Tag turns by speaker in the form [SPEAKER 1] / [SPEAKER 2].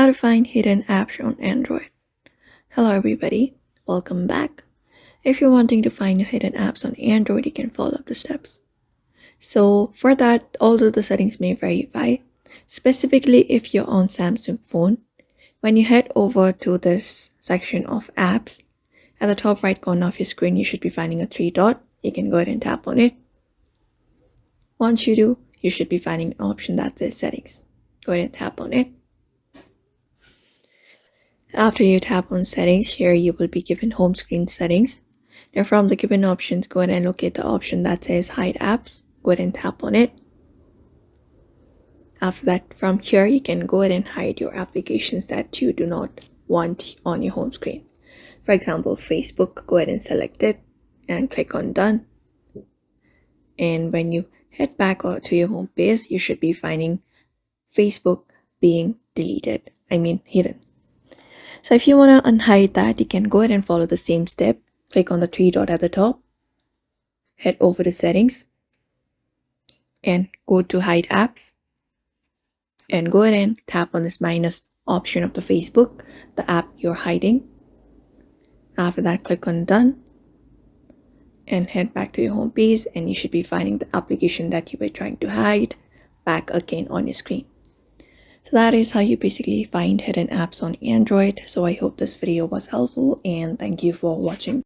[SPEAKER 1] How to find hidden apps on Android. Hello everybody, welcome back. If you're wanting to find your hidden apps on Android, you can follow up the steps. So for that, although the settings may vary, specifically if you're on Samsung phone, when you head over to this section of apps, at the top right corner of your screen, you should be finding a three dot. You can go ahead and tap on it. Once you do, you should be finding an option that says settings. Go ahead and tap on it. After you tap on settings, here you will be given home screen settings. Now from the given options, go ahead and locate the option that says hide apps. Go ahead and tap on it. After that, from here, you can go ahead and hide your applications that you do not want on your home screen. For example, Facebook, go ahead and select it and click on done. And when you head back to your home page, you should be finding Facebook being deleted, hidden. So if you want to unhide that, you can go ahead and follow the same step. Click on the three dot at the top, head over to settings, and go to hide apps. And go ahead and tap on this minus option of the Facebook, the app you're hiding. After that, click on done and head back to your home page, and you should be finding the application that you were trying to hide back again on your screen. So that is how you basically find hidden apps on Android. So I hope this video was helpful and thank you for watching.